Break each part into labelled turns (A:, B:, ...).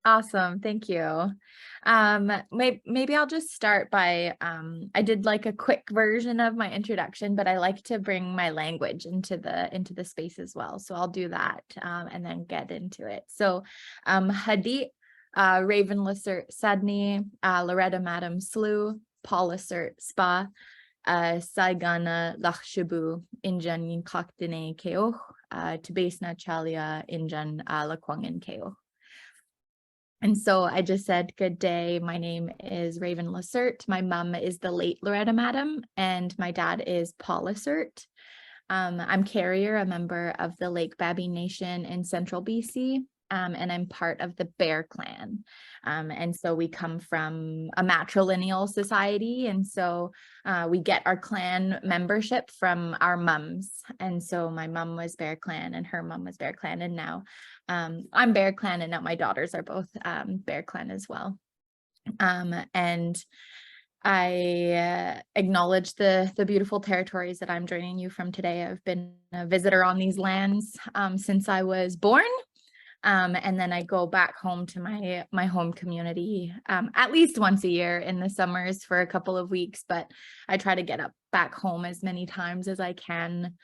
A: Awesome. Thank you. Maybe I'll just start by, I did like a quick version of my introduction, but I like to bring my language into the space as well. So I'll do that, and then get into it. So, Hadi, Raven Lissert Sadni, Loretta Madam Slew, Paul Lissert Spa, Saigana Lakshabu, Injan Yin Kaktine Keoch, Tibesna Chalia, Injan Lakwangin Keoch. And so I just said, good day. My name is Raven Lissert. My mom is the late Loretta Madam, and my dad is Paul Lissert. I'm Carrier, a member of the Lake Babine Nation in central BC, and I'm part of the Bear Clan. And so we come from a matrilineal society, and so we get our clan membership from our mums. And so my mom was Bear Clan, and her mom was Bear Clan, and now I'm Bear Clan, and now my daughters are both Bear Clan as well. And I acknowledge the beautiful territories that I'm joining you from today. I've been a visitor on these lands since I was born. And then I go back home to my home community at least once a year in the summers for a couple of weeks, but I try to get up back home as many times as I can.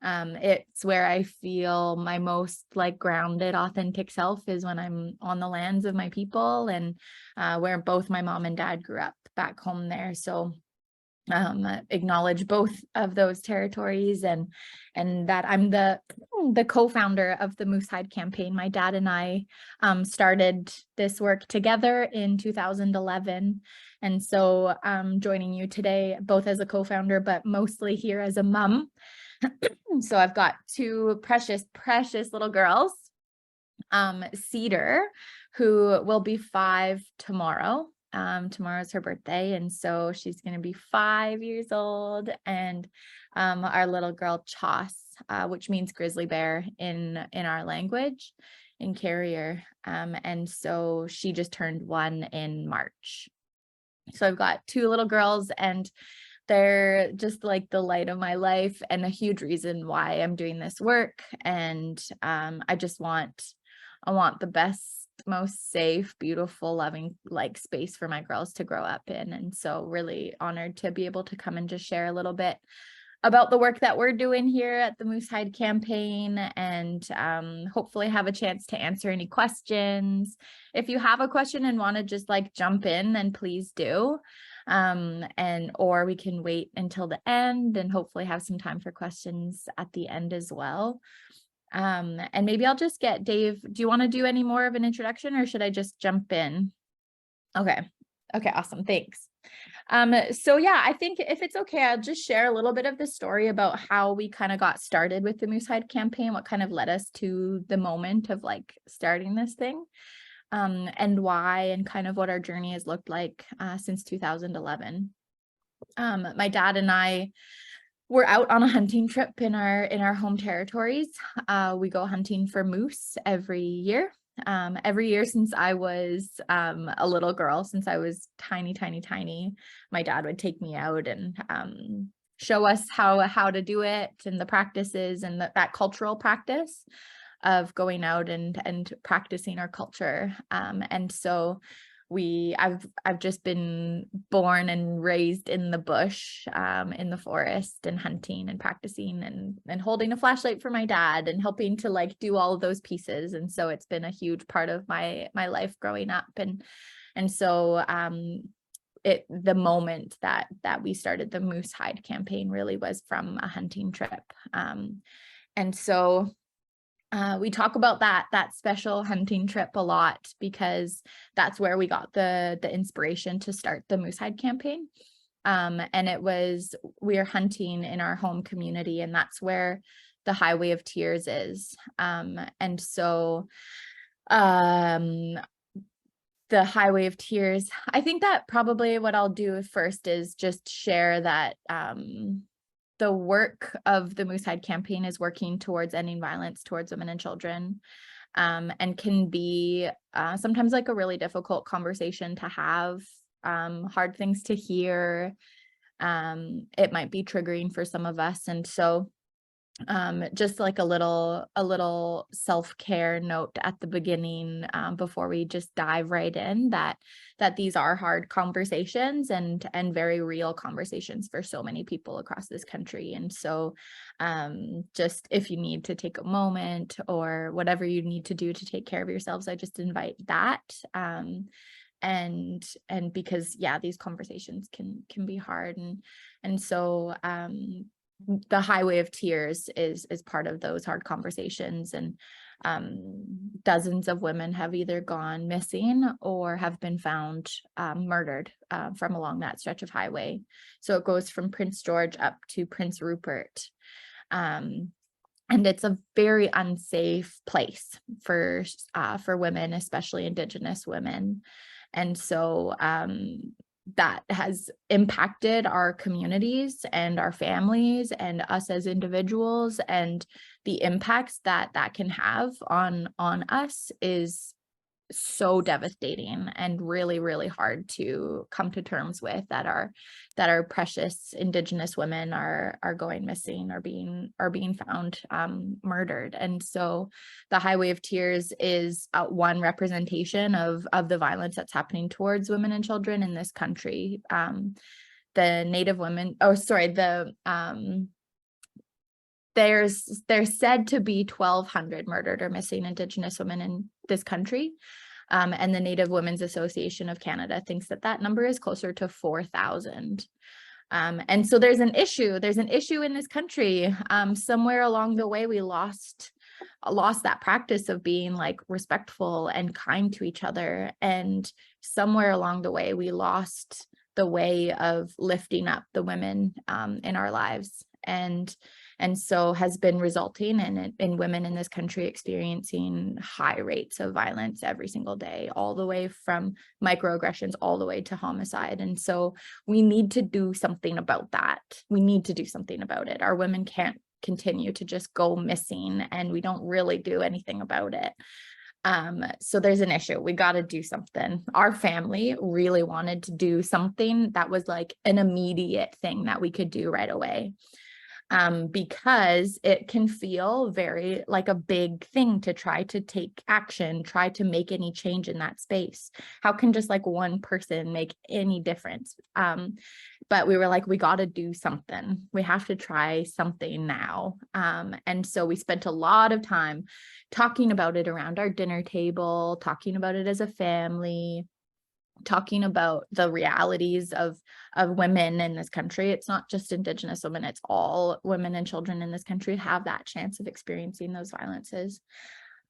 A: It's where I feel my most like grounded, authentic self is when I'm on the lands of my people, and where both my mom and dad grew up back home there. So acknowledge both of those territories, and that I'm the co-founder of the Moosehide Campaign. My dad and I started this work together in 2011, and so I'm joining you today both as a co-founder, but mostly here as a mom. So I've got two precious little girls, Cedar, who will be 5 tomorrow. Tomorrow's her birthday, and so she's going to be 5 years old. And our little girl Chos, which means grizzly bear in our language, in Carrier. And so she just turned 1 in March. So I've got 2 little girls, and they're just like the light of my life and a huge reason why I'm doing this work. And I want the best, most safe, beautiful, loving like space for my girls to grow up in. And so really honored to be able to come and just share a little bit about the work that we're doing here at the Moosehide Campaign, and hopefully have a chance to answer any questions. If you have a question and want to just like jump in, then please do. Or we can wait until the end and hopefully have some time for questions at the end as well. And maybe I'll just get Dave. Do you want to do any more of an introduction, or should I just jump in? Okay. Okay, awesome. Thanks. So yeah, I think if it's okay, I'll just share a little bit of the story about how we kind of got started with the Moosehide Campaign, what kind of led us to the moment of like starting this thing, and why, and kind of what our journey has looked like since 2011. My dad and I were out on a hunting trip in our home territories. We go hunting for moose every year. Every year since I was a little girl, since I was tiny, my dad would take me out and show us how to do it, and the practices, and that cultural practice of going out and practicing our culture. And so I've just been born and raised in the bush, in the forest, and hunting and practicing and holding a flashlight for my dad and helping to like do all of those pieces. And so it's been a huge part of my life growing up. And so the moment that we started the Moosehide Campaign really was from a hunting trip. And so we talk about that special hunting trip a lot, because that's where we got the inspiration to start the Moosehide Campaign. And we are hunting in our home community, and that's where the Highway of Tears is. And so the Highway of Tears, I think that probably what I'll do first is just share that the work of the Moosehide Campaign is working towards ending violence towards women and children, and can be sometimes like a really difficult conversation to have, hard things to hear. It might be triggering for some of us. And so Just like a little self-care note at the beginning, before we just dive right in, that these are hard conversations and very real conversations for so many people across this country. And so just if you need to take a moment or whatever you need to do to take care of yourselves, I just invite that. And because yeah, these conversations can be hard. And so the highway of tears is part of those hard conversations. And dozens of women have either gone missing or have been found murdered from along that stretch of highway. So it goes from Prince George up to Prince Rupert. Um, and it's a very unsafe place for women, especially Indigenous women. And so that has impacted our communities and our families and us as individuals, and the impacts that that can have on us is so devastating and really, really hard to come to terms with, that our precious Indigenous women are going missing or being found murdered. And so the Highway of Tears is one representation of the violence that's happening towards women and children in this country. The Native women, oh sorry, there's said to be 1,200 murdered or missing Indigenous women in this country. And the Native Women's Association of Canada thinks that that number is closer to 4,000. And so there's an issue in this country. Somewhere along the way, we lost that practice of being like respectful and kind to each other. And somewhere along the way, we lost the way of lifting up the women in our lives. And so has been resulting in women in this country experiencing high rates of violence every single day, all the way from microaggressions all the way to homicide. And so we need to do something about that. We need to do something about it. Our women can't continue to just go missing and we don't really do anything about it. So there's an issue. We got to do something. Our family really wanted to do something that was like an immediate thing that we could do right away. Because it can feel very like a big thing to try to take action, try to make any change in that space. How can just like one person make any difference? But we were like, we got to do something. We have to try something now. And so we spent a lot of time talking about it around our dinner table, talking about it as a family, talking about the realities of women in this country. It's not just Indigenous women, it's all women and children in this country have that chance of experiencing those violences.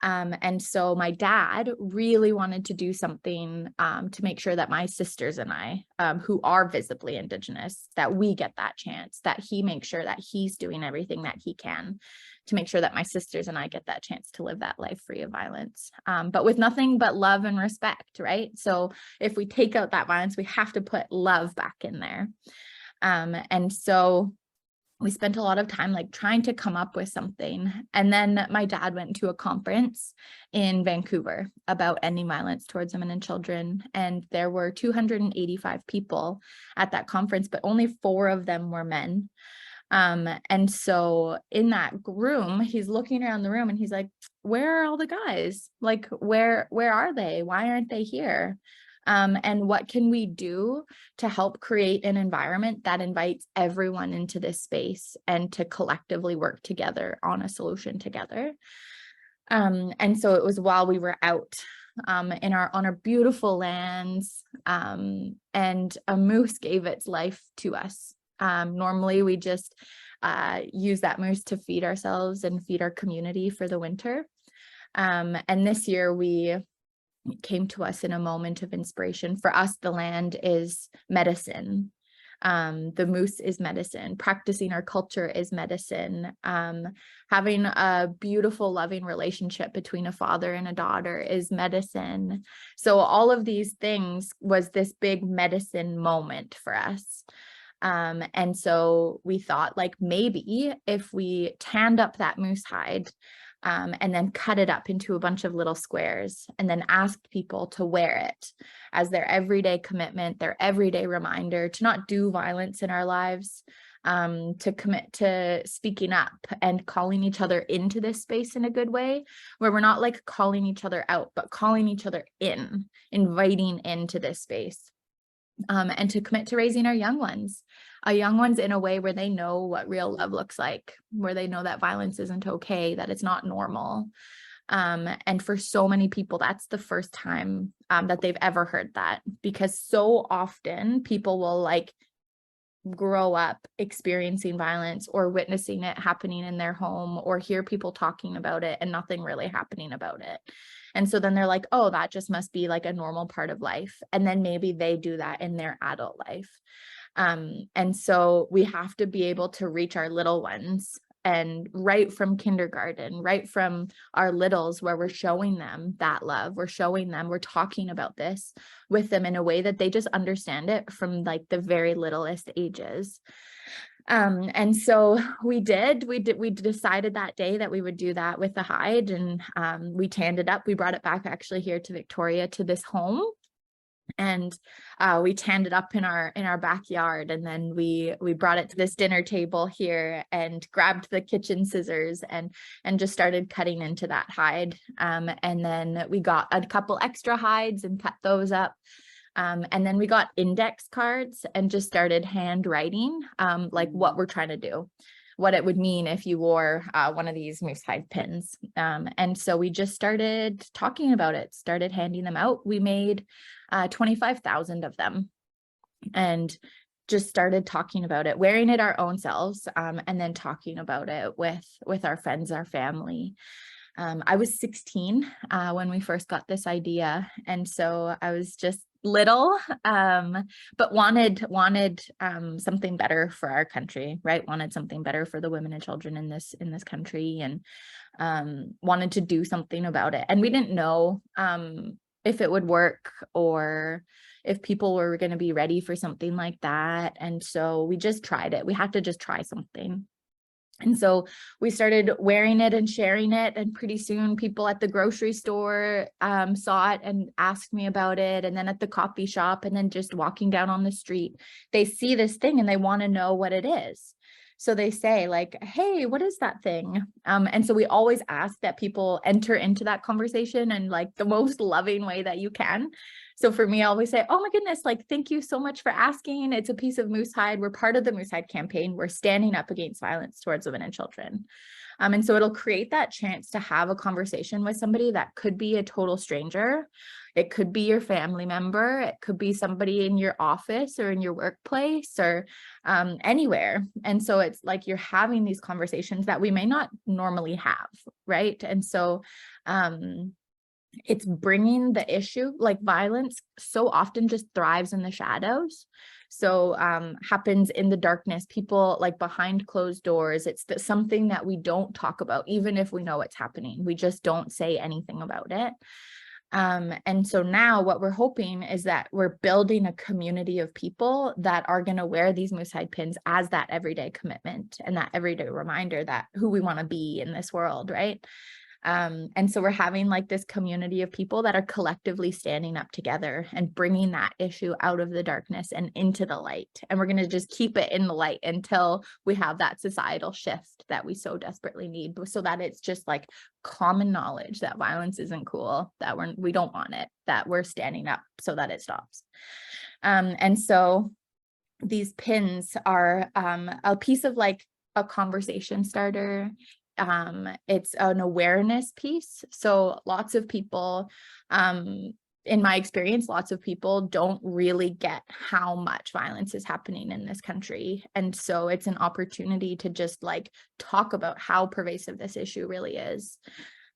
A: And so my dad really wanted to do something to make sure that my sisters and I, who are visibly Indigenous, that we get that chance, that he makes sure that he's doing everything that he can to make sure that my sisters and I get that chance to live that life free of violence, but with nothing but love and respect, right? So if we take out that violence, we have to put love back in there. And so we spent a lot of time like trying to come up with something. And then my dad went to a conference in Vancouver about ending violence towards women and children. And there were 285 people at that conference, but only 4 of them were men. And so in that room, he's looking around the room and he's like, where are all the guys? Like, where are they? Why aren't they here? And what can we do to help create an environment that invites everyone into this space and to collectively work together on a solution together? And so it was while we were out on our beautiful lands, and a moose gave its life to us. Normally we just use that moose to feed ourselves and feed our community for the winter. And this year came to us in a moment of inspiration. For us, the land is medicine. The moose is medicine. Practicing our culture is medicine. Having a beautiful, loving relationship between a father and a daughter is medicine. So all of these things was this big medicine moment for us. And so we thought, like, maybe if we tanned up that moose hide, and then cut it up into a bunch of little squares and then asked people to wear it as their everyday commitment, their everyday reminder to not do violence in our lives, to commit to speaking up and calling each other into this space in a good way, where we're not like calling each other out, but calling each other in, inviting into this space. And to commit to raising our young ones in a way where they know what real love looks like, where they know that violence isn't okay, that it's not normal. And for so many people, that's the first time that they've ever heard that, because so often people will like grow up experiencing violence or witnessing it happening in their home, or hear people talking about it and nothing really happening about it. And so then they're like, oh, that just must be like a normal part of life. And then maybe they do that in their adult life. And so we have to be able to reach our little ones, and right from kindergarten, right from our littles, where we're showing them that love, we're talking about this with them in a way that they just understand it from like the very littlest ages. And so we decided that day that we would do that with the hide, and we tanned it up. We brought it back actually here to Victoria, to this home. And we tanned it up in our backyard, and then we brought it to this dinner table here and grabbed the kitchen scissors and just started cutting into that hide. And then we got a couple extra hides and cut those up. And then we got index cards and just started handwriting like what we're trying to do, what it would mean if you wore one of these moose hide pins. And so we just started talking about it, started handing them out. We made 25,000 of them, and just started talking about it, wearing it our own selves, and then talking about it with our friends, our family. I was 16 when we first got this idea. And so I was just little, but wanted something better for our country, right? Wanted something better for the women and children in this country, and wanted to do something about it. And we didn't know if it would work, or if people were going to be ready for something like that. And so we just tried it. We had to just try something. And so we started wearing it and sharing it, and pretty soon people at the grocery store saw it and asked me about it, and then at the coffee shop, and then just walking down on the street, they see this thing and they want to know what it is. So they say like, hey, what is that thing? And so we always ask that people enter into that conversation in like the most loving way that you can. So for me, I always say, oh my goodness, like, thank you so much for asking. It's a piece of moose hide. We're part of the Moose Hide campaign. We're standing up against violence towards women and children. And so it'll create that chance to have a conversation with somebody that could be a total stranger. It could be your family member. It could be somebody in your office or in your workplace, or anywhere. And so it's like you're having these conversations that we may not normally have, right? And so it's bringing the issue, like violence so often just thrives in the shadows. So happens in the darkness, people like behind closed doors. It's something that we don't talk about, even if we know it's happening. We just don't say anything about it. And so now what we're hoping is that we're building a community of people that are going to wear these moose hide pins as that everyday commitment and that everyday reminder that who we want to be in this world, right? And so we're having like this community of people that are collectively standing up together and bringing that issue out of the darkness and into the light. And we're going to just keep it in the light until we have that societal shift that we so desperately need, so that it's just like common knowledge that violence isn't cool, that we don't want it, that we're standing up so that it stops. And so these pins are a piece of like a conversation starter. It's an awareness piece. So lots of people, in my experience, lots of people don't really get how much violence is happening in this country. And so it's an opportunity to just like talk about how pervasive this issue really is.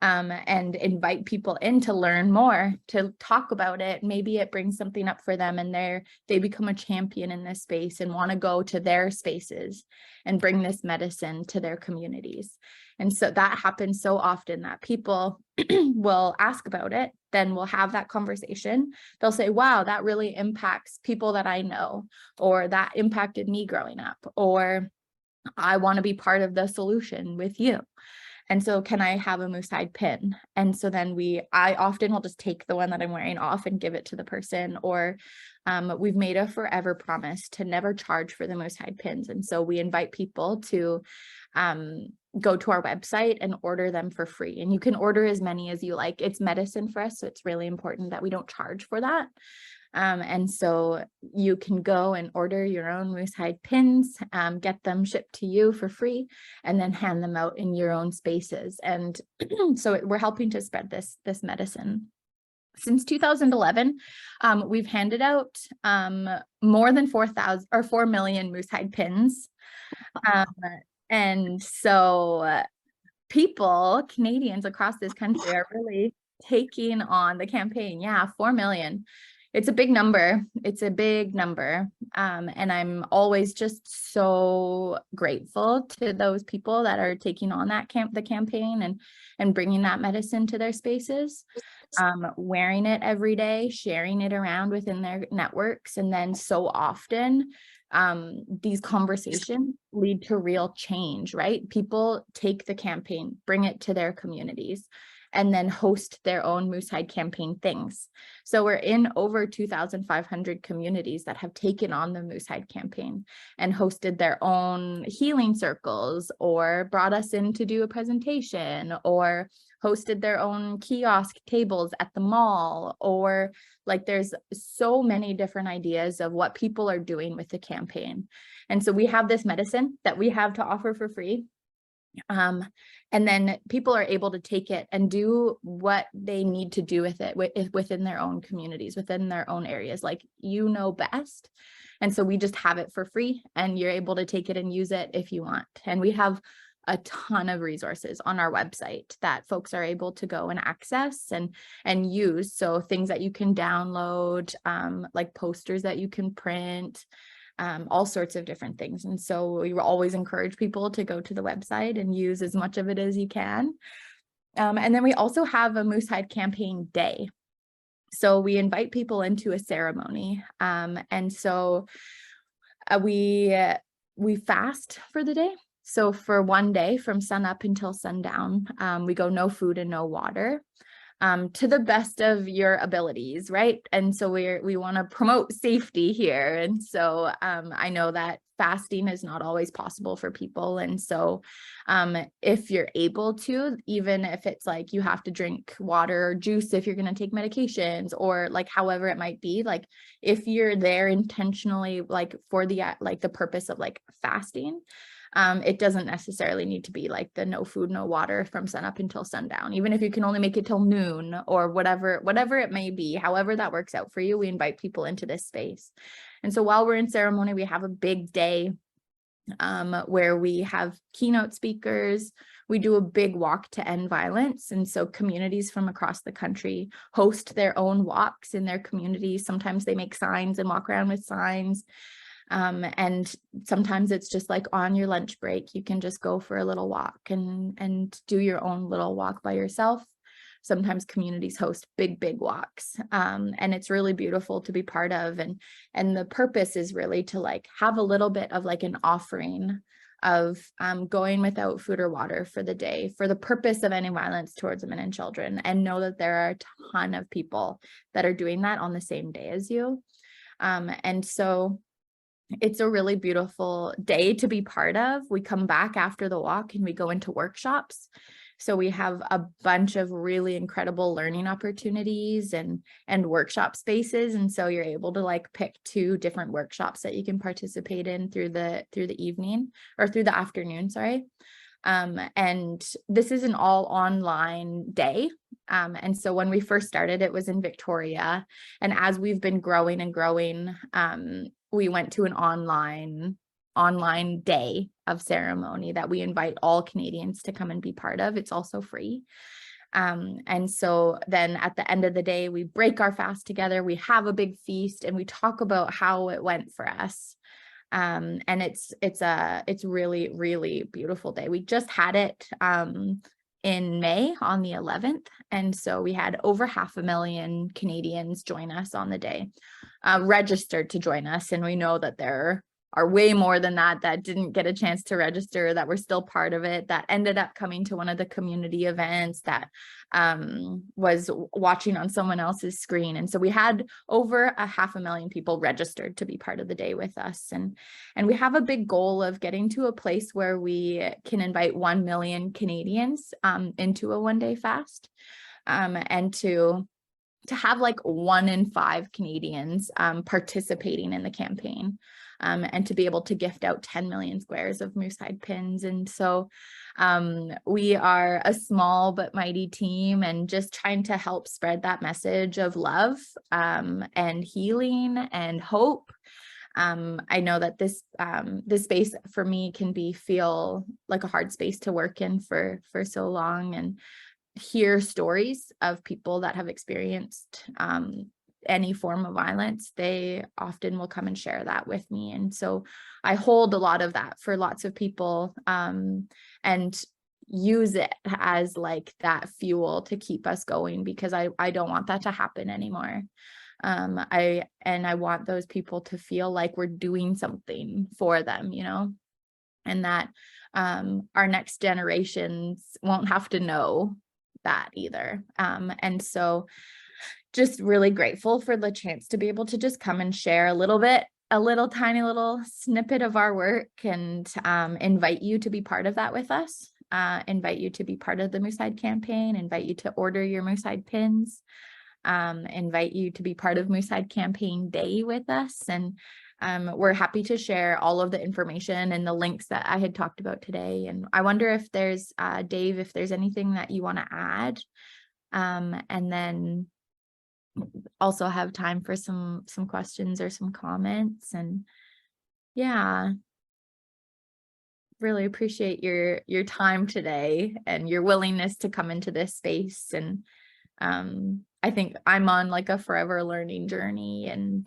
A: And invite people in to learn more, to talk about it. Maybe it brings something up for them, and they become a champion in this space and want to go to their spaces and bring this medicine to their communities. And so that happens so often that people will ask about it, then we'll have that conversation. They'll say, wow, that really impacts people that I know, or that impacted me growing up, or I want to be part of the solution with you. And so can I have a moose hide pin? And so then I often will just take the one that I'm wearing off and give it to the person, or we've made a forever promise to never charge for the moose hide pins. And so we invite people to go to our website and order them for free. And you can order as many as you like. It's medicine for us, so it's really important that we don't charge for that. And so you can go and order your own moose hide pins, get them shipped to you for free, and then hand them out in your own spaces. And so we're helping to spread this medicine. Since 2011, we've handed out more than 4 million moose hide pins. And so people, Canadians across this country, are really taking on the campaign. Yeah, 4 million. It's a big number. It's a big number. And I'm always just so grateful to those people that are taking on the campaign and bringing that medicine to their spaces, wearing it every day, sharing it around within their networks. And then so often, these conversations lead to real change, right? People take the campaign, bring it to their communities, and then host their own moose hide campaign things. So we're in over 2,500 communities that have taken on the moose hide campaign and hosted their own healing circles, or brought us in to do a presentation, or hosted their own kiosk tables at the mall, or like there's so many different ideas of what people are doing with the campaign. And so we have this medicine that we have to offer for free. And then people are able to take it and do what they need to do with it within their own communities, within their own areas, like best. And so we just have it for free, and you're able to take it and use it if you want. And we have a ton of resources on our website that folks are able to go and access and use. So things that you can download, like posters that you can print, all sorts of different things. And so we always encourage people to go to the website and use as much of it as you can. And then we also have a moose hide campaign day. So we invite people into a ceremony. And so we fast for the day. So for one day, from sun up until sundown, we go no food and no water. To the best of your abilities, right? And so we want to promote safety here. And so I know that fasting is not always possible for people. And so if you're able to, even if it's like you have to drink water or juice if you're going to take medications, or like however it might be, like if you're there intentionally, like for the purpose of like fasting, it doesn't necessarily need to be like the no food, no water from sun up until sundown. Even if you can only make it till noon or whatever it may be, however that works out for you, we invite people into this space. And so while we're in ceremony, we have a big day where we have keynote speakers. We do a big walk to end violence. And so communities from across the country host their own walks in their communities. Sometimes they make signs and walk around with signs. And sometimes it's just like on your lunch break, you can just go for a little walk and do your own little walk by yourself. Sometimes communities host big walks. And it's really beautiful to be part of. And the purpose is really to like have a little bit of like an offering of going without food or water for the day for the purpose of ending violence towards women and children, and know that there are a ton of people that are doing that on the same day as you. And so it's a really beautiful day to be part of. We come back after the walk and we go into workshops. So we have a bunch of really incredible learning opportunities and workshop spaces. And so you're able to like pick 2 different workshops that you can participate in through the evening, or through the afternoon, sorry. And this is an all online day. And so when we first started, it was in Victoria. And as we've been growing and growing, we went to an online day of ceremony that we invite all Canadians to come and be part of. It's also free. And so then at the end of the day, we break our fast together, we have a big feast, and we talk about how it went for us. And it's really, really beautiful day. We just had it in May on the 11th. And so we had over 500,000 Canadians join us on the day, registered to join us. And we know that there are are way more than that, that didn't get a chance to register, that were still part of it, that ended up coming to one of the community events, that was watching on someone else's screen. And so we had over 500,000 people registered to be part of the day with us. And we have a big goal of getting to a place where we can invite 1 million Canadians into a one-day fast, and to have like 1 in 5 Canadians participating in the campaign, and to be able to gift out 10 million squares of Moosehide pins. And so we are a small but mighty team, and just trying to help spread that message of love and healing and hope. I know that this space for me can feel like a hard space to work in for so long, and hear stories of people that have experienced any form of violence. They often will come and share that with me. And so I hold a lot of that for lots of people, and use it as like that fuel to keep us going, because I don't want that to happen anymore. I want those people to feel like we're doing something for them, you know, and that our next generations won't have to know that either. And so just really grateful for the chance to be able to just come and share a little tiny little snippet of our work, and invite you to be part of that with us, invite you to be part of the Moosehide campaign, invite you to order your Moosehide pins, invite you to be part of Moosehide Campaign Day with us. And we're happy to share all of the information and the links that I had talked about today. And I wonder if there's, Dave, if there's anything that you want to add, and then also have time for some questions or some comments. And yeah, really appreciate your time today and your willingness to come into this space. And I think I'm on like a forever learning journey, and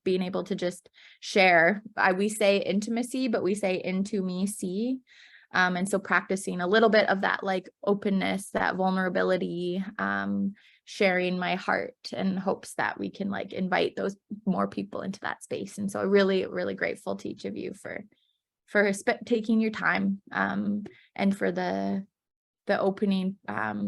A: being able to just share. We say intimacy, but we say into me see. And so practicing a little bit of that like openness, that vulnerability, sharing my heart, and hopes that we can like invite those more people into that space. And so I'm really, really grateful to each of you for taking your time, and for the opening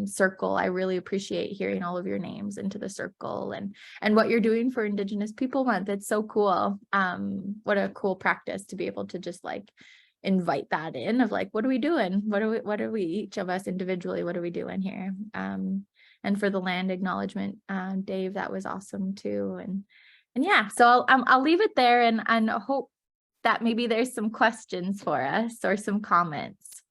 A: circle. I really appreciate hearing all of your names into the circle, and what you're doing for Indigenous People Month. It's so cool. What a cool practice to be able to just like invite that in of like, what are we doing? What are we each of us individually, what are we doing here? And for the land acknowledgement, Dave, that was awesome too. And yeah, so I'll leave it there, and hope that maybe there's some questions for us or some comments.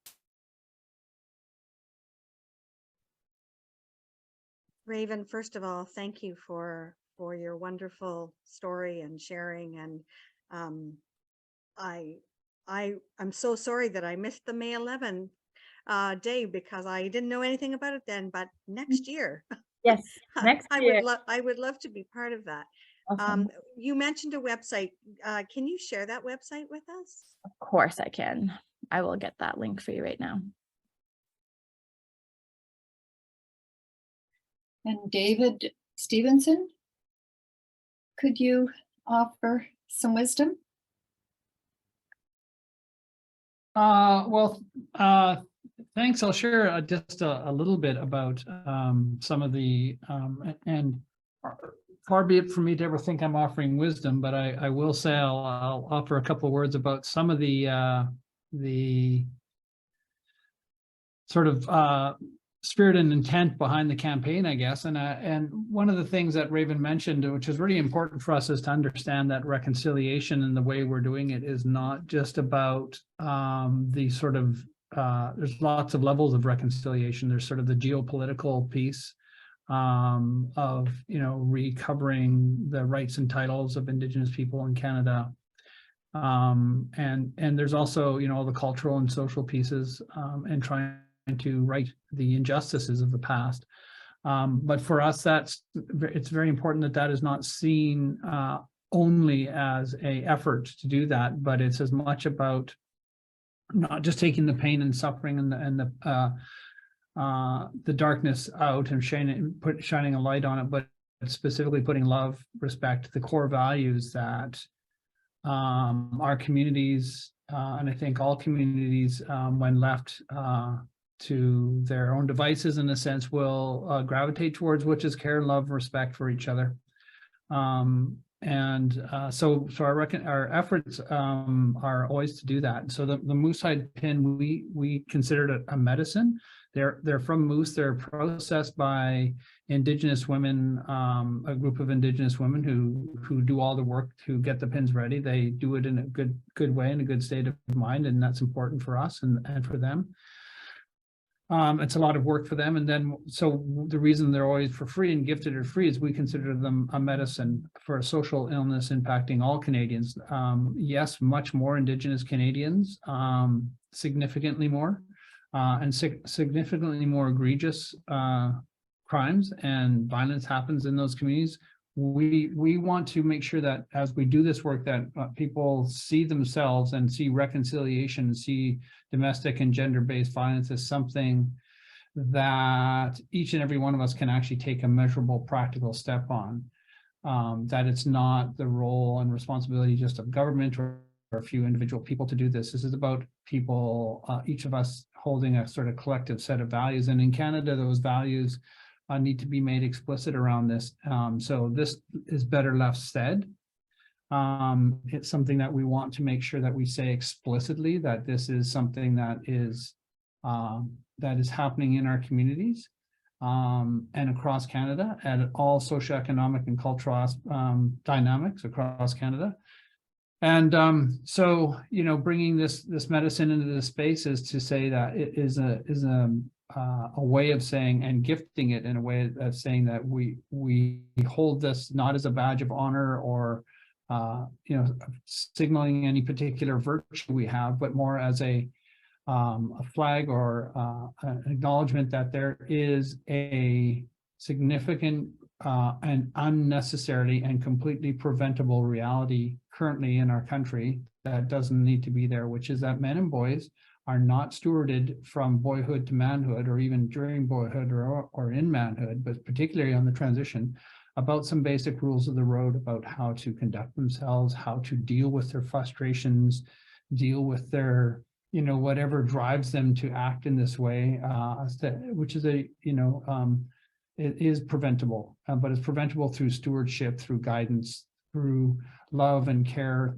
B: Raven, first of all, thank you for your wonderful story and sharing. And I'm so sorry that I missed the May 11 day, because I didn't know anything about it then. But next year,
A: Yes, next year.
B: I would love to be part of that.
A: Awesome.
B: You mentioned a website. Can you share that website with us?
A: Of course I can. I will get that link for you right now.
C: And David Stevenson, could you offer some wisdom?
D: Well, thanks. I'll share just a little bit about some of the, and far be it for me to ever think I'm offering wisdom, but I will say I'll offer a couple of words about some of the sort of spirit and intent behind the campaign, I guess. And one of the things that Raven mentioned, which is really important for us, is to understand that reconciliation and the way we're doing it is not just about the sort of, there's lots of levels of reconciliation. There's sort of the geopolitical piece of, you know, recovering the rights and titles of Indigenous people in Canada. And there's also, you know, all the cultural and social pieces, and trying to right the injustices of the past. But for us, it's very important that is not seen only as an effort to do that, but it's as much about not just taking the pain and suffering and the darkness out and shining a light on it, but specifically putting love, respect, the core values that our communities, and I think all communities, when left to their own devices, in a sense, will gravitate towards, which is care, love, respect for each other. So our efforts are always to do that. So the moose hide pin, we consider it a medicine. They're from moose. They're processed by Indigenous women, a group of Indigenous women who do all the work to get the pins ready. They do it in a good way, in a good state of mind, and that's important for us and for them. It's a lot of work for them. And then, so the reason they're always for free and gifted or free is we consider them a medicine for a social illness impacting all Canadians. Yes, much more Indigenous Canadians, significantly more, and significantly more egregious crimes and violence happens in those communities. We want to make sure that as we do this work, that people see themselves and see reconciliation, see domestic and gender-based violence as something that each and every one of us can actually take a measurable, practical step on. That it's not the role and responsibility just of government or a few individual people to do this. This is about people, each of us holding a sort of collective set of values. And in Canada, those values need to be made explicit around this. So this is better left said. It's something that we want to make sure that we say explicitly that this is something that is happening in our communities and across Canada at all socioeconomic and cultural dynamics across Canada. And so, you know, bringing this medicine into this space is to say that it is a way of saying, and gifting it in a way of saying that we hold this not as a badge of honor or you know, signaling any particular virtue we have, but more as a flag or an acknowledgement that there is a significant and unnecessarily and completely preventable reality currently in our country that doesn't need to be there, which is that men and boys are not stewarded from boyhood to manhood, or even during boyhood or in manhood, but particularly on the transition, about some basic rules of the road about how to conduct themselves, how to deal with their frustrations, deal with their, you know, whatever drives them to act in this way, which is it is preventable, but it's preventable through stewardship, through guidance, through love and care,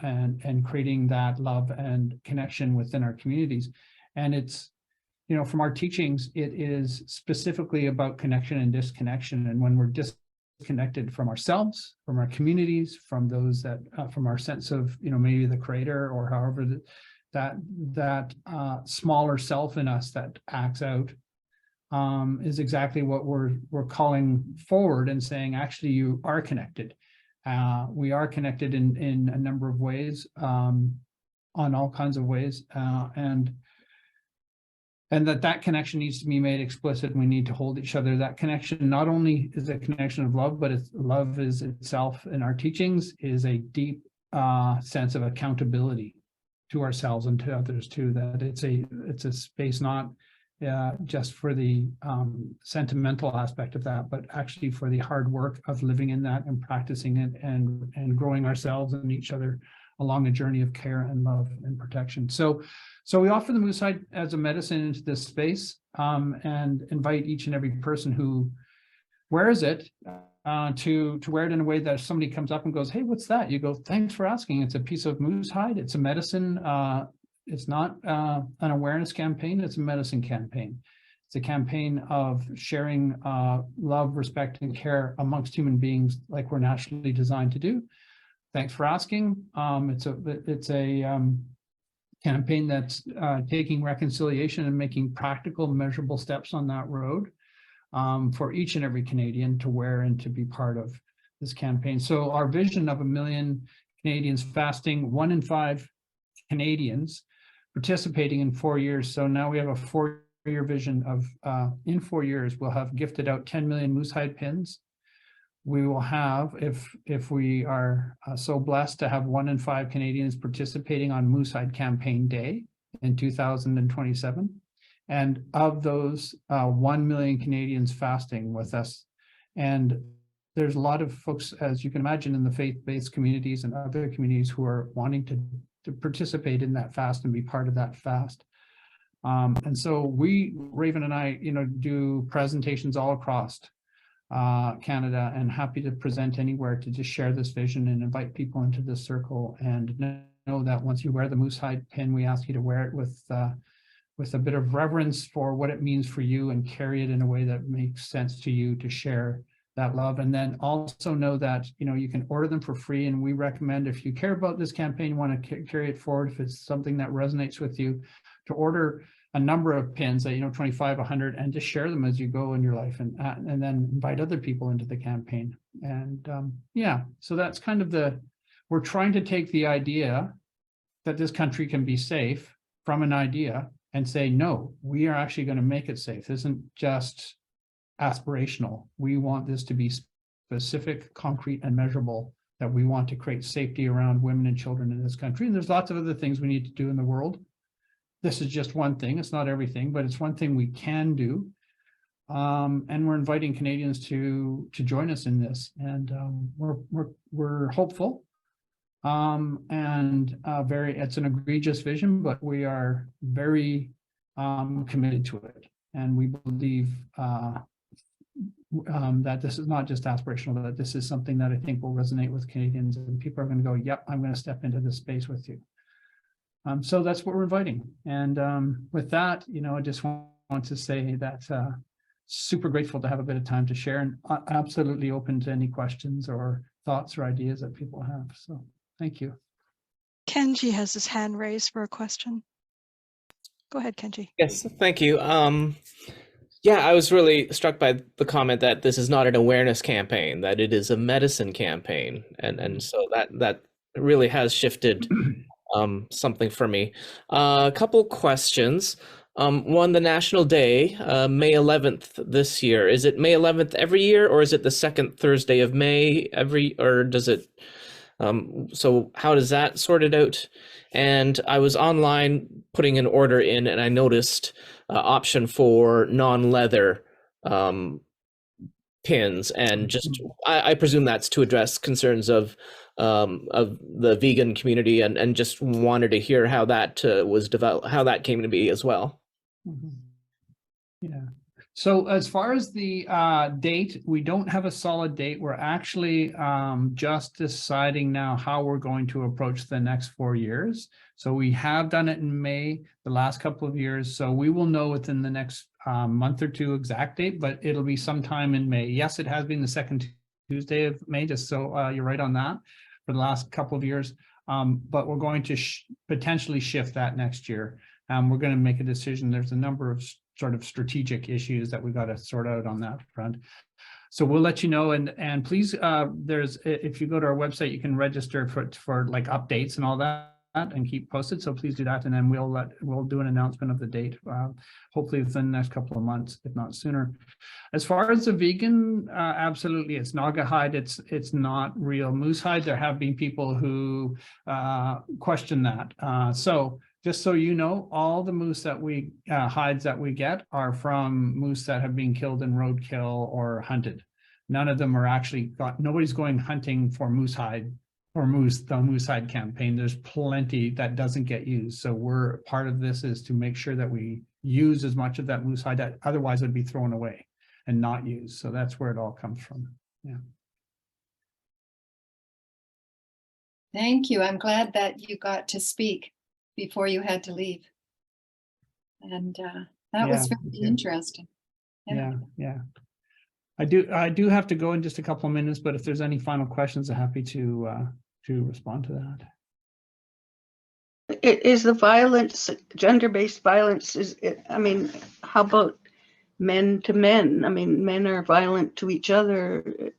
D: and creating that love and connection within our communities. And it's, you know, from our teachings, it is specifically about connection and disconnection. And when we're disconnected from ourselves, from our communities, from those that, from our sense of, you know, maybe the creator or however that smaller self in us that acts out, is exactly what we're calling forward and saying, actually, you are connected. We are connected in a number of ways, on all kinds of ways, and that connection needs to be made explicit. We need to hold each other. That connection not only is a connection of love, but love is itself in our teachings is a deep sense of accountability to ourselves and to others too. That it's a space not just for the sentimental aspect of that, but actually for the hard work of living in that and practicing it and growing ourselves and each other along a journey of care and love and protection. So we offer the moose hide as a medicine into this space, and invite each and every person who wears it to wear it in a way that if somebody comes up and goes, "Hey, what's that?" You go, "Thanks for asking. It's a piece of moose hide. It's a medicine. It's not an awareness campaign, it's a medicine campaign. It's a campaign of sharing love, respect, and care amongst human beings like we're naturally designed to do. Thanks for asking. It's a campaign that's taking reconciliation and making practical, measurable steps on that road for each and every Canadian to wear and to be part of this campaign. So our vision of 1 million Canadians fasting, 1 in 5 Canadians participating in 4 years. So now we have a 4-year vision of, in 4 years, we'll have gifted out 10 million moose hide pins. We will have, if we are so blessed to have 1 in 5 Canadians participating on Moose Hide Campaign Day in 2027. And of those, 1 million Canadians fasting with us. And there's a lot of folks, as you can imagine, in the faith-based communities and other communities who are wanting to participate in that fast and be part of that fast. And so Raven and I, do presentations all across Canada, and happy to present anywhere to just share this vision and invite people into this circle, and know that once you wear the moose hide pin, we ask you to wear it with a bit of reverence for what it means for you, and carry it in a way that makes sense to you to share that love. And then also know that, you can order them for free. And we recommend, if you care about this campaign, you want to carry it forward, if it's something that resonates with you, to order a number of pins that, 25, 100, and just share them as you go in your life, and then invite other people into the campaign. And so that's kind of we're trying to take the idea that this country can be safe from an idea and say, no, we are actually going to make it safe. This isn't just aspirational. We want this to be specific, concrete, and measurable, that we want to create safety around women and children in this country. And there's lots of other things we need to do in the world. This is just one thing. It's not everything, but it's one thing we can do. And we're inviting Canadians to join us in this. And we're hopeful. It's an egregious vision, but we are very committed to it. And we believe that this is not just aspirational, that this is something that I think will resonate with Canadians, and people are going to go, yep, I'm going to step into this space with you. So that's what we're inviting. And with that, I just want to say that super grateful to have a bit of time to share, and absolutely open to any questions or thoughts or ideas that people have. So thank you.
E: Kenji has his hand raised for a question. Go ahead, Kenji.
F: Yes, thank you. Yeah, I was really struck by the comment that this is not an awareness campaign, that it is a medicine campaign. And so that really has shifted something for me. A couple questions. One, the National Day, May 11th this year. Is it May 11th every year, or is it the second Thursday of May or does it, so how does that sort it out? And I was online putting an order in, and I noticed option for non-leather pins, and just I presume that's to address concerns of the vegan community, and just wanted to hear how that was developed, how that came to be as well.
D: Yeah. So as far as the date, we don't have a solid date. We're actually just deciding now how we're going to approach the next 4 years. So we have done it in May the last couple of years. So we will know within the next month or two exact date, but it'll be sometime in May. Yes, it has been the second Tuesday of May, just so you're right on that, for the last couple of years. But we're going to potentially shift that next year. We're going to make a decision. There's a number of sort of strategic issues that we got to sort out on that front. So we'll let you know, and please, if you go to our website, you can register for like updates and all that, and keep posted. So please do that, and then we'll do an announcement of the date, hopefully within the next couple of months, if not sooner. As far as the vegan, absolutely, it's Naga hide. It's not real moose hide. There have been people who question that. So just so you know, all the moose that we hides that we get are from moose that have been killed in roadkill or hunted. None of them are actually nobody's going hunting for moose hide or the moose hide campaign. There's plenty that doesn't get used. So we're part of this is to make sure that we use as much of that moose hide that otherwise would be thrown away and not used. So that's where it all comes from. Yeah.
C: Thank you. I'm glad that you got to speak before you had to leave. And that was very interesting.
D: Yeah. I do have to go in just a couple of minutes, but if there's any final questions, I'm happy to respond to that.
G: Is the violence, gender-based violence, how about men to men? I mean, men are violent to each other.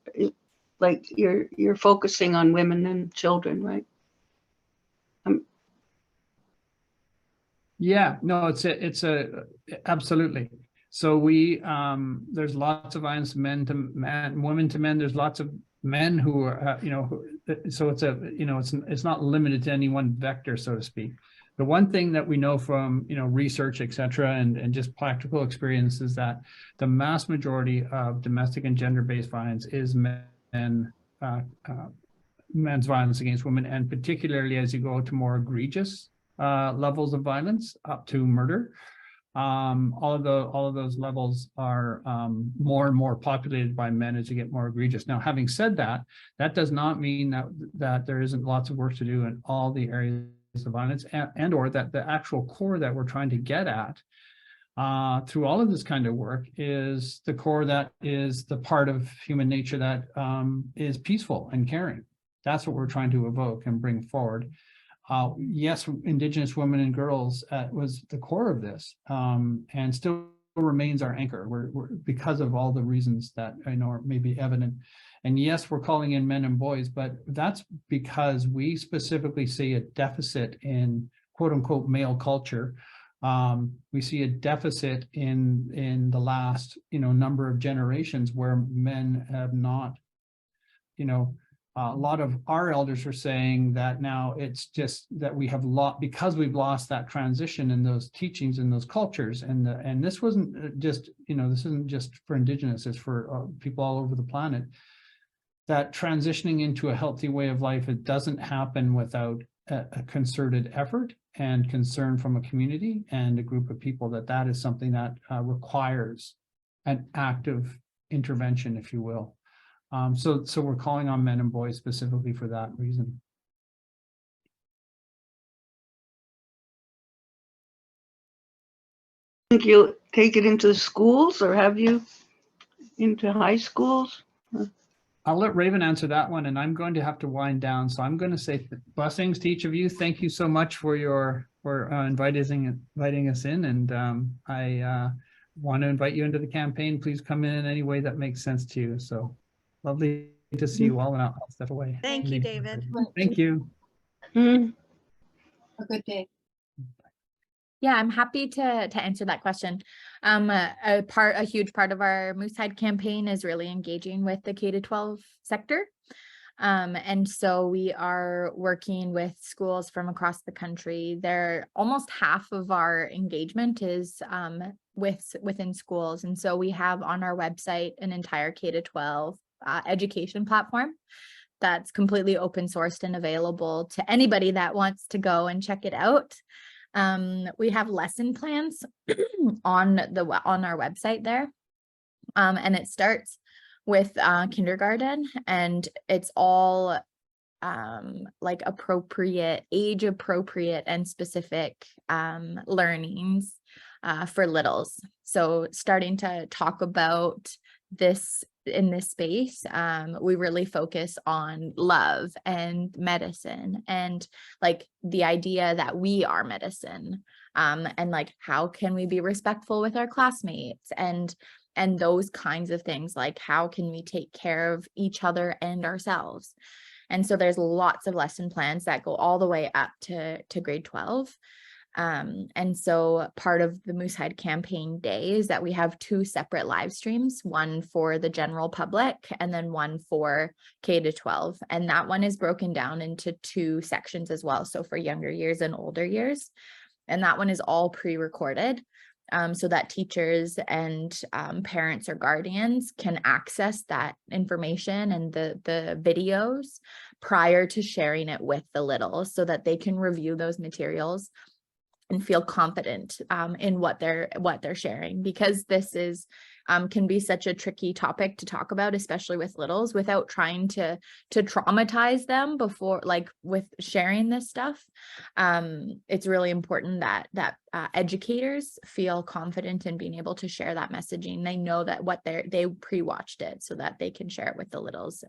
G: Like you're focusing on women and children, right?
D: Yeah, no, it's absolutely. So there's lots of violence, men to men, women to men. There's lots of men who are, so it's not limited to any one vector, so to speak. The one thing that we know from, research, et cetera, and just practical experience is that the mass majority of domestic and gender-based violence is men men's violence against women, and particularly as you go to more egregious levels of violence up to murder. All of those levels are more and more populated by men as you get more egregious. Now, having said that, that does not mean that there isn't lots of work to do in all the areas of violence, and or that the actual core that we're trying to get at through all of this kind of work is the core that is the part of human nature that is peaceful and caring. That's what we're trying to evoke and bring forward. Yes, Indigenous women and girls was the core of this, and still remains our anchor. We're because of all the reasons that I know are maybe evident. And yes, we're calling in men and boys, but that's because we specifically see a deficit in quote unquote male culture. We see a deficit in the last number of generations where men have not, a lot of our elders are saying that now it's just that we have lost, because we've lost that transition in those teachings and those cultures. And this wasn't just, this isn't just for Indigenous, it's for people all over the planet. That transitioning into a healthy way of life, it doesn't happen without a concerted effort and concern from a community and a group of people. That is something that requires an active intervention, if you will. So we're calling on men and boys specifically for that reason.
G: Think you'll take it into the schools, or have you into high schools?
D: I'll let Raven answer that one, and I'm going to have to wind down. So I'm going to say blessings to each of you. Thank you so much for inviting us in, and I want to invite you into the campaign. Please come in any way that makes sense to you. So lovely to see you all, and I'll step away.
B: Thank you, David.
D: Thank you.
G: Hmm.
C: A good day.
A: Yeah, I'm happy to answer that question. A huge part of our Moosehead campaign is really engaging with the K-12 sector. And so we are working with schools from across the country. Almost half of our engagement is within schools. And so we have on our website an entire K-12 education platform that's completely open sourced and available to anybody that wants to go and check it out. We have lesson plans on our website there. And it starts with kindergarten, and it's all like age appropriate and specific learnings for littles. So starting to talk about this in this space, we really focus on love and medicine, and like the idea that we are medicine, and like how can we be respectful with our classmates, and those kinds of things, like how can we take care of each other and ourselves. And so there's lots of lesson plans that go all the way up to grade 12. And so part of the Moosehead campaign day is that we have 2 separate live streams, one for the general public and then one for K-12. And that one is broken down into 2 sections as well. So for younger years and older years. And that one is all pre-recorded, so that teachers and parents or guardians can access that information and the videos prior to sharing it with the littles, so that they can review those materials and feel confident in what they're sharing, because this is can be such a tricky topic to talk about, especially with littles, without trying to traumatize them before, like with sharing this stuff. It's really important that educators feel confident in being able to share that messaging. They know that they pre-watched it so that they can share it with the littles.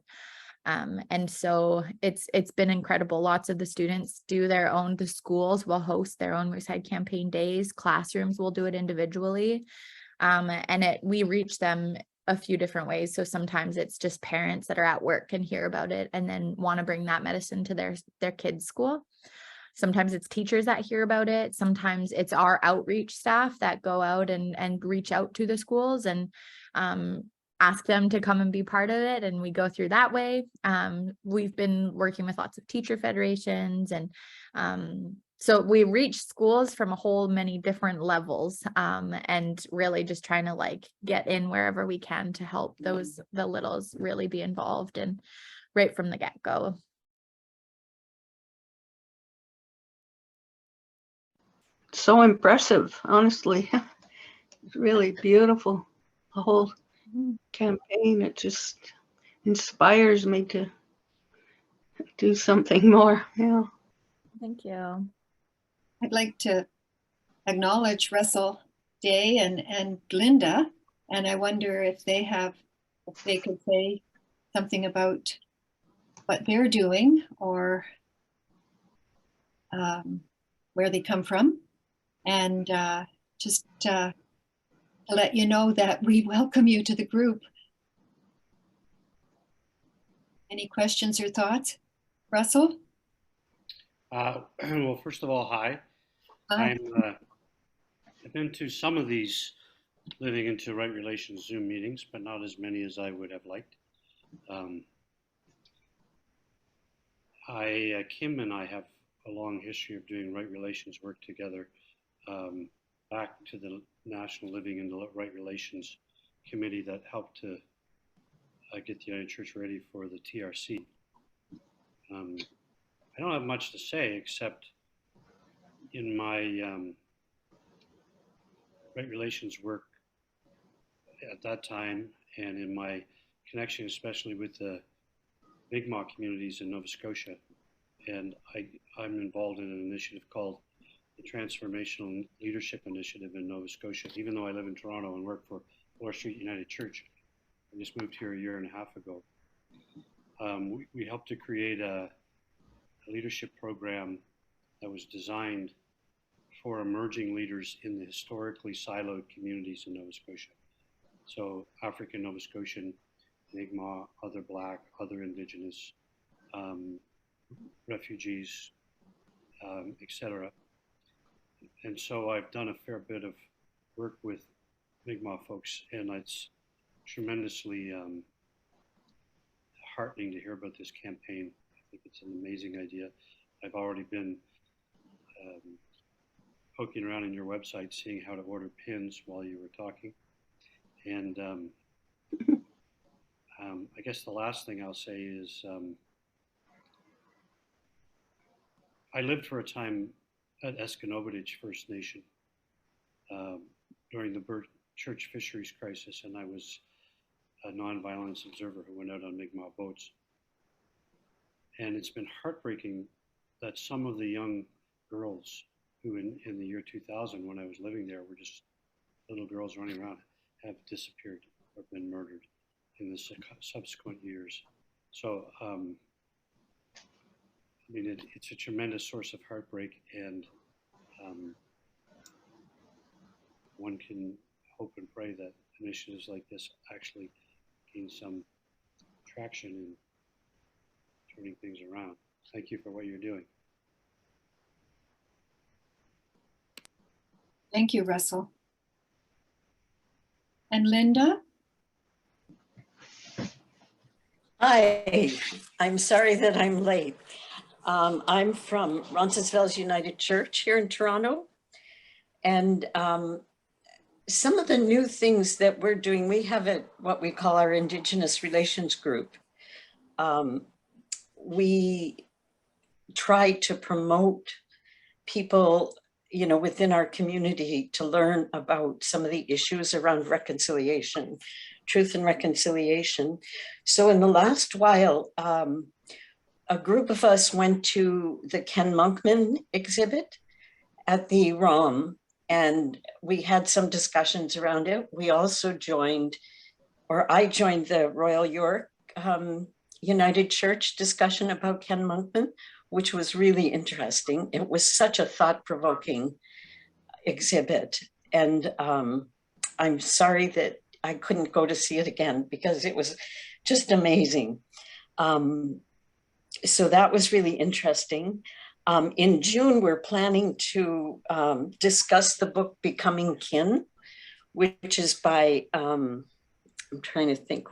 A: And so it's been incredible. Lots of the students do the schools will host their own Moosehead campaign days. Classrooms will do it individually. And we reach them a few different ways. So sometimes it's just parents that are at work and hear about it and then want to bring that medicine to their kids' school. Sometimes it's teachers that hear about it. Sometimes it's our outreach staff that go out and reach out to the schools and ask them to come and be part of it, and we go through that way. We've been working with lots of teacher federations and so we reach schools from a whole many different levels, and really just trying to like get in wherever we can to help the littles really be involved and right from the get-go.
G: So impressive, honestly. It's really beautiful. The whole campaign, it just inspires me to do something more. Yeah.
A: Thank you.
C: I'd like to acknowledge Russell Day and Linda, and I wonder if they could say something about what they're doing or where they come from, and just to let you know that we welcome you to the group. Any questions or thoughts? Russell?
H: Well, first of all, hi.
C: Hi.
H: I've been to some of these Living into Right Relations Zoom meetings, but not as many as I would have liked. Kim and I have a long history of doing right relations work together, back to the National Living in the Right Relations Committee that helped to get the United Church ready for the TRC. I don't have much to say except in my right relations work at that time and in my connection, especially with the Mi'kmaq communities in Nova Scotia. And I'm involved in an initiative called the Transformational Leadership Initiative in Nova Scotia. Even though I live in Toronto and work for Bloor Street United Church, I just moved here a year and a half ago. We helped to create a leadership program that was designed for emerging leaders in the historically siloed communities in Nova Scotia. So African Nova Scotian, Mi'kmaq, other Black, other Indigenous, refugees, etc. And so I've done a fair bit of work with Mi'kmaq folks, and it's tremendously heartening to hear about this campaign. I think it's an amazing idea. I've already been poking around in your website, seeing how to order pins while you were talking. And I guess the last thing I'll say is I lived for a time at Esconobidich First Nation during the church fisheries crisis, and I was a nonviolence observer who went out on Mi'kmaq boats. And it's been heartbreaking that some of the young girls who in the year 2000, when I was living there, were just little girls running around, have disappeared or been murdered in the subsequent years. So, I mean, it's a tremendous source of heartbreak, and one can hope and pray that initiatives like this actually gain some traction in turning things around. Thank you for what you're doing.
C: Thank you, Russell. And Linda?
I: Hi, I'm sorry that I'm late. I'm from Roncesvalles United Church here in Toronto. And some of the new things that we're doing, we have what we call our Indigenous Relations Group. We try to promote people, within our community to learn about some of the issues around reconciliation, truth and reconciliation. So in the last while, a group of us went to the Ken Monkman exhibit at the ROM, and we had some discussions around it. We also I joined the Royal York United Church discussion about Ken Monkman, which was really interesting. It was such a thought-provoking exhibit. And I'm sorry that I couldn't go to see it again because it was just amazing. So that was really interesting. In June, we're planning to discuss the book Becoming Kin, which is by, I'm trying to think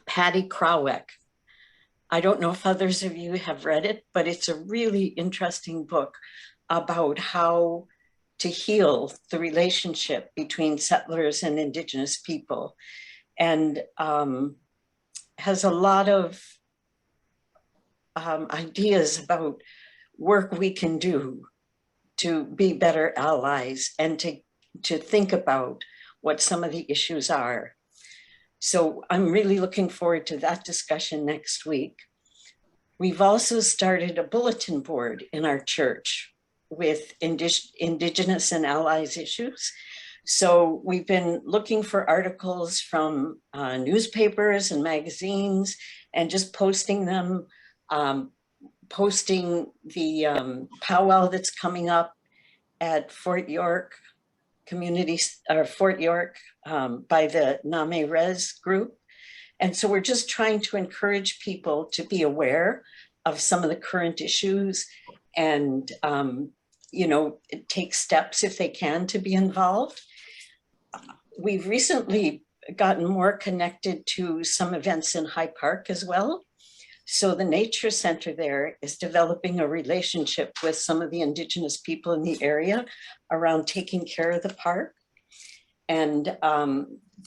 I: Patty Krawiec. I don't know if others of you have read it, but it's a really interesting book about how to heal the relationship between settlers and Indigenous people, and has a lot of ideas about work we can do to be better allies and to think about what some of the issues are. So I'm really looking forward to that discussion next week. We've also started a bulletin board in our church with Indigenous and allies issues. So we've been looking for articles from newspapers and magazines and just posting them, posting the powwow that's coming up at Fort York Community, or Fort York by the Name Res group. And so we're just trying to encourage people to be aware of some of the current issues and, you know, take steps if they can to be involved. We've recently gotten more connected to some events in High Park as well. So the Nature Center there is developing a relationship with some of the Indigenous people in the area around taking care of the park. And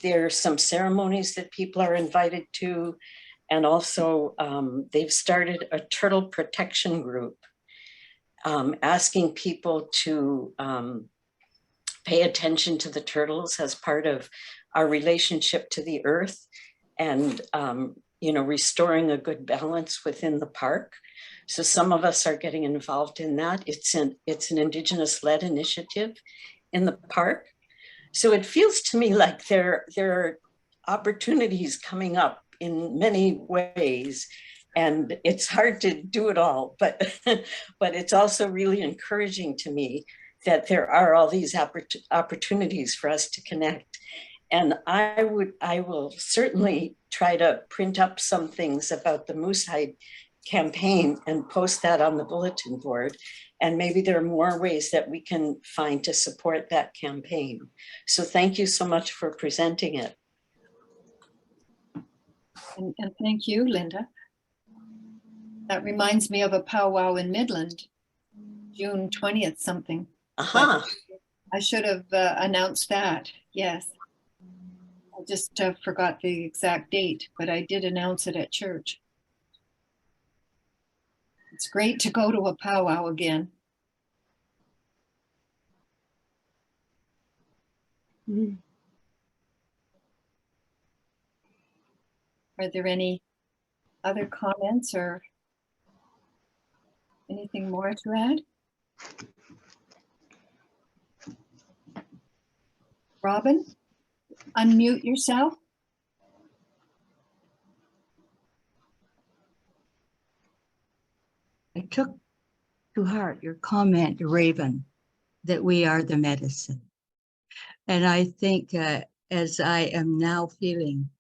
I: there's some ceremonies that people are invited to. And also they've started a turtle protection group, asking people to pay attention to the turtles as part of our relationship to the earth, and you know, restoring a good balance within the park. So some of us are getting involved in that. It's an Indigenous-led initiative in the park. So it feels to me like there are opportunities coming up in many ways, and it's hard to do it all, but it's also really encouraging to me that there are all these opportunities for us to connect. And I will certainly try to print up some things about the Moosehide campaign and post that on the bulletin board. And maybe there are more ways that we can find to support that campaign. So thank you so much for presenting it.
C: And thank you, Linda. That reminds me of a powwow in Midland, June 20th something.
I: Aha.
C: I should have announced that, yes. I just forgot the exact date, but I did announce it at church. It's great to go to a powwow again.
G: Mm.
C: Are there any other comments or anything more to add? Robin, unmute yourself.
J: I took to heart your comment, Raven, that we are the medicine. And I think as I am now feeling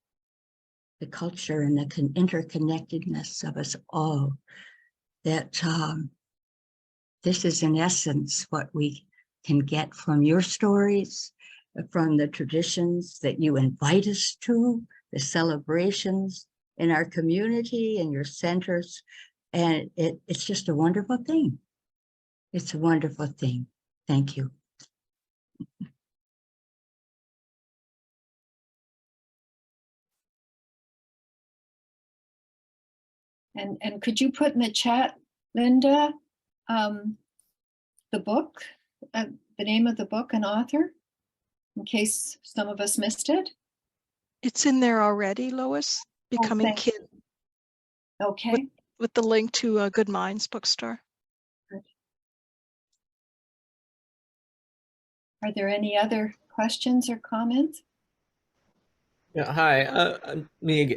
J: the culture and the interconnectedness of us all, that this is in essence what we can get from your stories, from the traditions that you invite us to, the celebrations in our community and your centers. And it's just a wonderful thing. It's a wonderful thing. Thank you.
C: And could you put in the chat, Linda, the book, the name of the book and author, in case some of us missed it?
E: It's in there already, Lois. Becoming
C: thank
E: Kin,
C: Okay.
E: with the link to Good Minds bookstore.
C: Good. Are there any other questions or comments?
F: Yeah, hi, me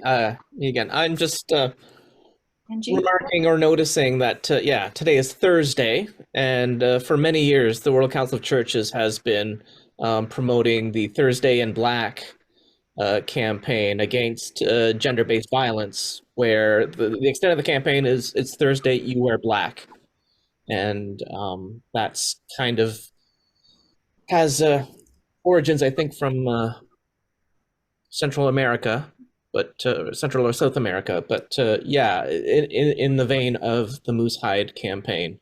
F: again. I'm just
C: Angie?
F: remarking or noticing that, yeah, today is Thursday, and for many years, the World Council of Churches has been promoting the Thursday in Black campaign against gender-based violence, where the extent of the campaign is it's Thursday, you wear black. And that's kind of has origins, I think, from Central America, Central or South America. But yeah, in the vein of the Moose Hide campaign,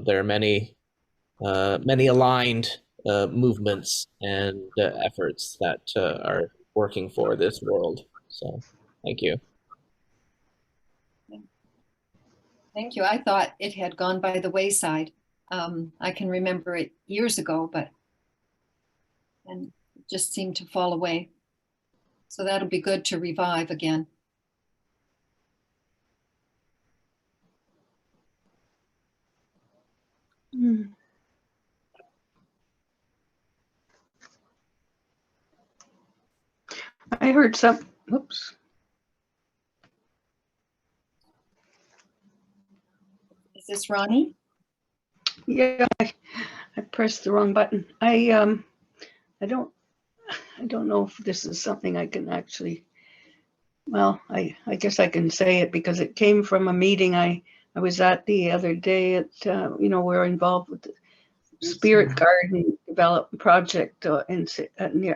F: there are many aligned movements and efforts that are working for this world. So thank you.
C: Thank you. I thought it had gone by the wayside. I can remember it years ago, and it just seemed to fall away. So that'll be good to revive again.
G: I heard some, oops.
C: Is this Ronnie?
G: Yeah, I pressed the wrong button. I don't know if this is something I can actually, well, I guess I can say it because it came from a meeting I was at the other day at, we're involved with the Spirit Garden Development Project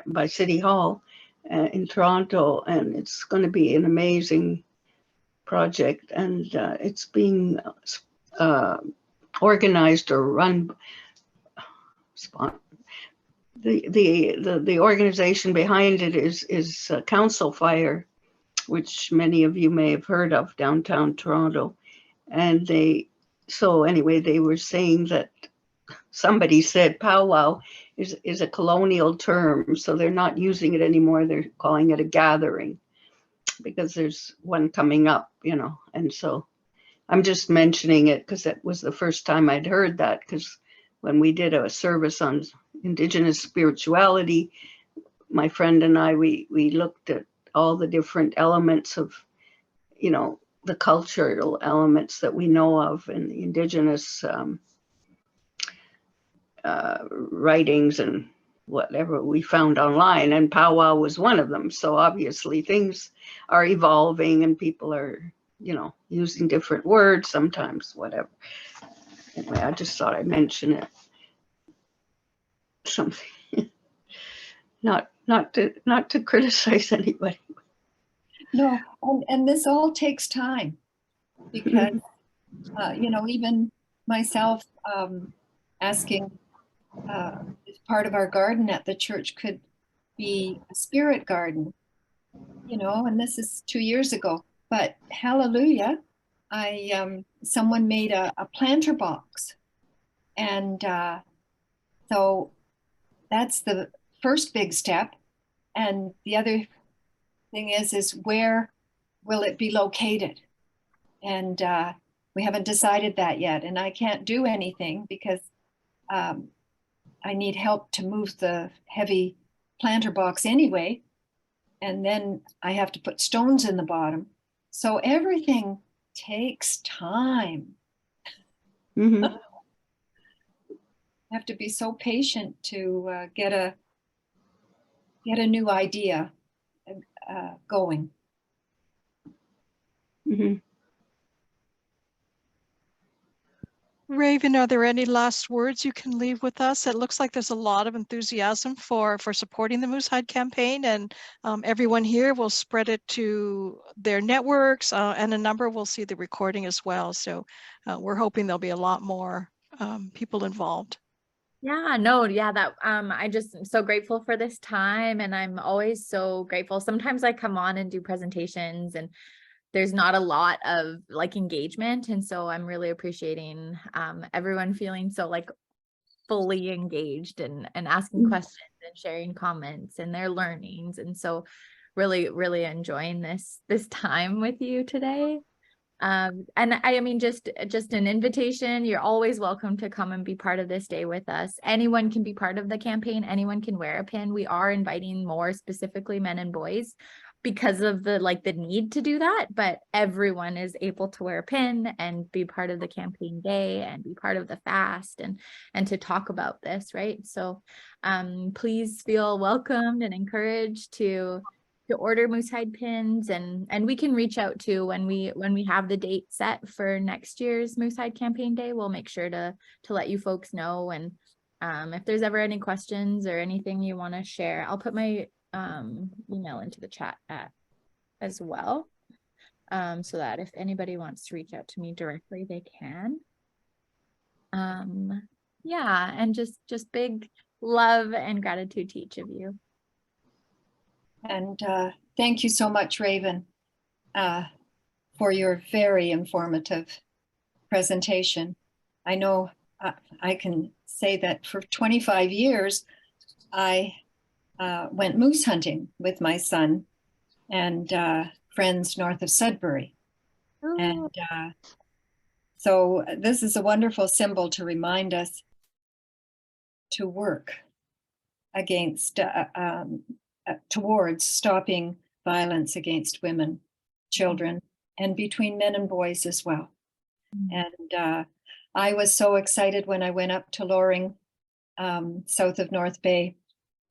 G: by City Hall in Toronto, and it's going to be an amazing project, and it's being organized or run. The organization behind it is Council Fire, which many of you may have heard of downtown Toronto, and they were saying that somebody said powwow is a colonial term, so they're not using it anymore. They're calling it a gathering because there's one coming up, and so I'm just mentioning it because that was the first time I'd heard that, because when we did a service on Indigenous spirituality, my friend and I, we looked at all the different elements of, the cultural elements that we know of in the Indigenous writings and whatever we found online, and powwow was one of them. So obviously things are evolving and people are, using different words sometimes, whatever. Anyway, I just thought I'd mention it. Something, not to criticize anybody.
C: No, and this all takes time because, even myself asking if part of our garden at the church could be a spirit garden, and this is 2 years ago, but hallelujah, someone made a planter box. And so that's the first big step. And the other thing is where will it be located? And we haven't decided that yet. And I can't do anything because I need help to move the heavy planter box anyway. And then I have to put stones in the bottom. So everything takes time.
G: Mm-hmm.
C: Have to be so patient to get a new idea going.
G: Mm-hmm.
E: Raven, are there any last words you can leave with us? It looks like there's a lot of enthusiasm for supporting the Moose Hide campaign, and everyone here will spread it to their networks, and a number will see the recording as well. So we're hoping there'll be a lot more people involved.
A: That I just am so grateful for this time, and I'm always so grateful. Sometimes I come on and do presentations and there's not a lot of engagement, and so I'm really appreciating everyone feeling so fully engaged and asking questions and sharing comments and their learnings, and so really enjoying this time with you today. And I mean, just an invitation. You're always welcome to come and be part of this day with us. Anyone can be part of the campaign. Anyone can wear a pin. We are inviting more specifically men and boys because of the need to do that, but everyone is able to wear a pin and be part of the campaign day and be part of the fast and to talk about this, right? So please feel welcomed and encouraged to order Moose Hide pins, and we can reach out to when we have the date set for next year's Moose Hide campaign day. We'll make sure to let you folks know, and if there's ever any questions or anything you want to share, I'll put my email into the chat as well. So that if anybody wants to reach out to me directly, they can. Yeah, and just big love and gratitude to each of you.
C: And thank you so much, Raven, for your very informative presentation. I know I can say that for 25 years, I went moose hunting with my son and friends north of Sudbury. And so this is a wonderful symbol to remind us to work against, towards stopping violence against women, children, and between men and boys as well. And I was so excited when I went up to Loring, south of North Bay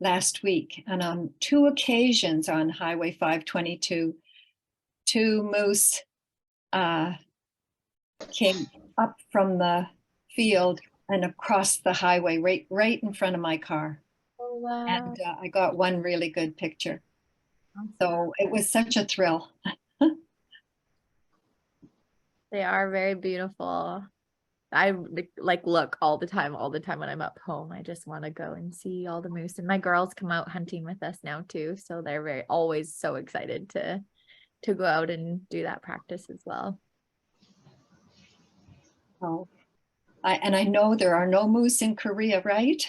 C: last week. And on 2 occasions on Highway 522, 2 moose came up from the field and across the highway right in front of my car.
A: Oh, wow.
C: And I got one really good picture. So it was such a thrill.
A: They are very beautiful. I like look all the time when I'm up home. I just want to go and see all the moose. And my girls come out hunting with us now too. So they're always so excited to go out and do that practice as well.
C: Oh, I know there are no moose in Korea, right?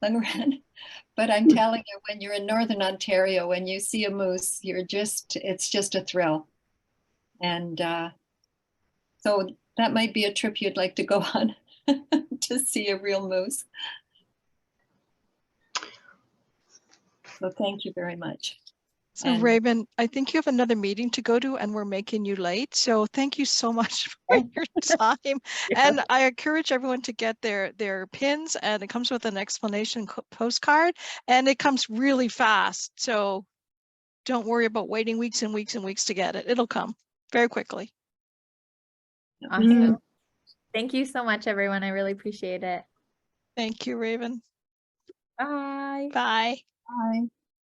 C: But I'm telling you, when you're in Northern Ontario, when you see a moose, it's just a thrill. And so that might be a trip you'd like to go on to see a real moose. So thank you very much.
E: So
C: And-
E: Raven, I think you have another meeting to go to and we're making you late. So thank you so much for your time. And I encourage everyone to get their pins, and it comes with an explanation postcard, and it comes really fast. So don't worry about waiting weeks and weeks and weeks to get it. It'll come very quickly.
A: Awesome. Thank you so much, everyone. I really appreciate it.
E: Thank you, Raven.
A: Bye.
E: Bye.
C: Bye.